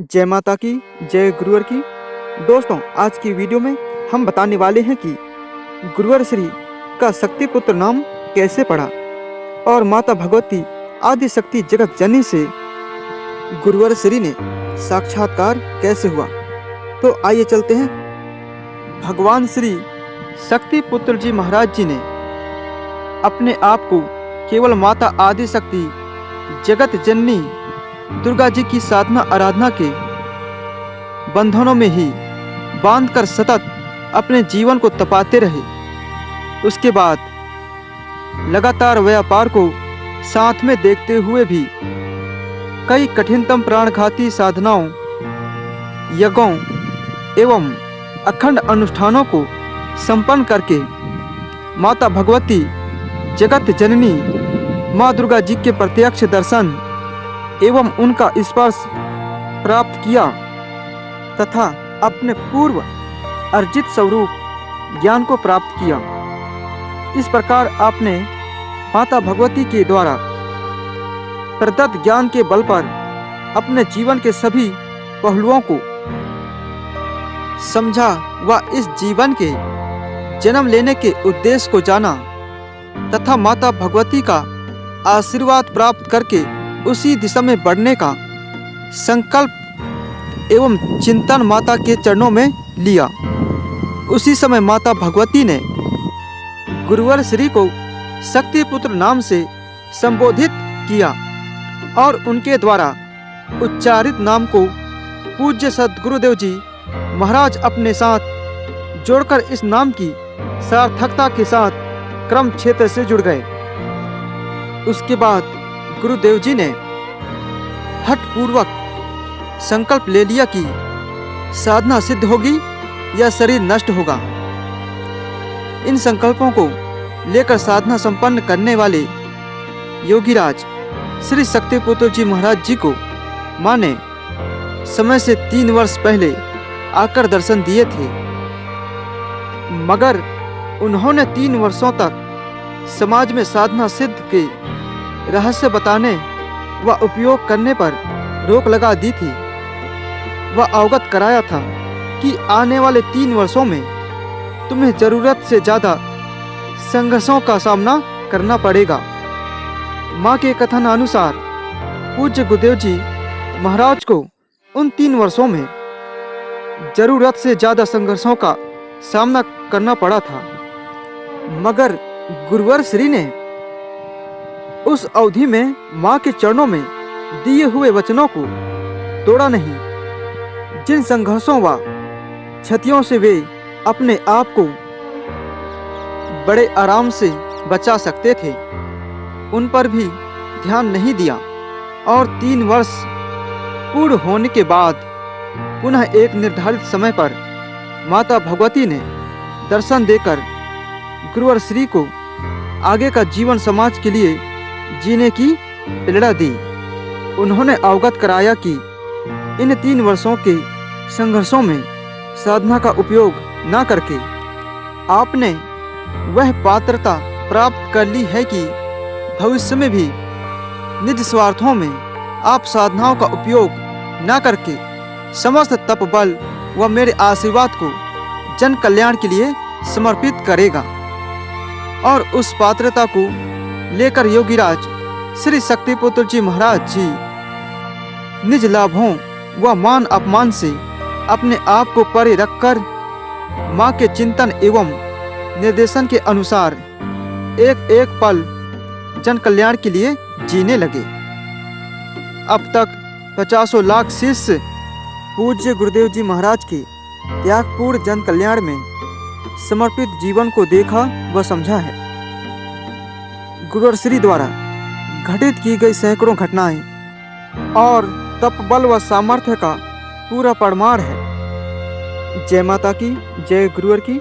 जय माता की, जय गुरुवर की। दोस्तों, आज की वीडियो में हम बताने वाले हैं कि गुरुवर श्री का शक्ति पुत्र नाम कैसे पड़ा और माता भगवती आदि शक्ति जगत जननी से गुरुवर श्री ने साक्षात्कार कैसे हुआ। तो आइए चलते हैं। भगवान श्री शक्ति पुत्र जी महाराज जी ने अपने आप को केवल माता आदि शक्ति जगत जननी दुर्गा जी की साधना आराधना के बंधनों में ही बांधकर सतत अपने जीवन को तपाते रहे। उसके बाद लगातार व्यापार को साथ में देखते हुए भी कई कठिनतम प्राणघाती साधनाओं, यज्ञों एवं अखंड अनुष्ठानों को संपन्न करके माता भगवती जगत जननी माँ दुर्गा जी के प्रत्यक्ष दर्शन एवं उनका स्पर्श प्राप्त किया तथा अपने पूर्व अर्जित स्वरूप ज्ञान को प्राप्त किया। इस प्रकार आपने माता भगवती के द्वारा प्रदत्त ज्ञान के बल पर अपने जीवन के सभी पहलुओं को समझा व इस जीवन के जन्म लेने के उद्देश्य को जाना तथा माता भगवती का आशीर्वाद प्राप्त करके उसी दिशा में बढ़ने का संकल्प एवं चिंतन माता के चरणों में लिया। उसी समय माता भगवती ने गुरुवर श्री को शक्ति पुत्र नाम से संबोधित किया और उनके द्वारा उच्चारित नाम को पूज्य सद्गुरुदेव जी महाराज अपने साथ जोड़कर इस नाम की सार्थकता के साथ क्रम क्षेत्र से जुड़ गए। उसके बाद गुरुदेव जी ने हठपूर्वक संकल्प ले लिया कि साधना सिद्ध होगी या शरीर नष्ट होगा। इन संकल्पों को लेकर साधना संपन्न करने वाले योगीराज श्री शक्ति पुत्र जी महाराज जी को मां ने समय से 3 वर्ष पहले आकर दर्शन दिए थे, मगर उन्होंने 3 वर्षों तक समाज में साधना सिद्ध के रहस्य बताने व उपयोग करने पर रोक लगा दी थी। वह अवगत कराया था कि आने वाले 3 वर्षों में तुम्हें जरूरत से ज़्यादा संघर्षों का सामना करना पड़ेगा। माँ के कथन अनुसार पूज्य गुरुदेव जी महाराज को उन 3 वर्षों में जरूरत से ज़्यादा संघर्षों का सामना करना पड़ा था, मगर गुरुवर श्री ने उस अवधि में माँ के चरणों में दिए हुए वचनों को तोड़ा नहीं। जिन संघर्षों व क्षतियों से वे अपने आप को बड़े आराम से बचा सकते थे, उन पर भी ध्यान नहीं दिया और 3 वर्ष पूर्ण होने के बाद पुनः एक निर्धारित समय पर माता भगवती ने दर्शन देकर गुरुवर श्री को आगे का जीवन समाज के लिए जीने की प्रेरणा दी। उन्होंने अवगत कराया कि इन 3 वर्षों के संघर्षों में साधना का उपयोग न करके आपने वह पात्रता प्राप्त कर ली है कि भविष्य में भी निज स्वार्थों में आप साधनाओं का उपयोग न करके समस्त तप बल व मेरे आशीर्वाद को जन कल्याण के लिए समर्पित करेगा। और उस पात्रता को लेकर योगीराज श्री शक्ति पुत्र जी महाराज जी निज लाभों व मान अपमान से अपने आप को परे रखकर माँ के चिंतन एवं निर्देशन के अनुसार एक एक पल जन कल्याण के लिए जीने लगे। अब तक 50 लाख शिष्य पूज्य गुरुदेव जी महाराज के त्यागपूर्ण जन कल्याण में समर्पित जीवन को देखा व समझा है। गुरुवर श्री द्वारा घटित की गई सैकड़ों घटनाएं और तप बल व सामर्थ्य का पूरा प्रमाण है। जय माता की, जय गुरुवर की।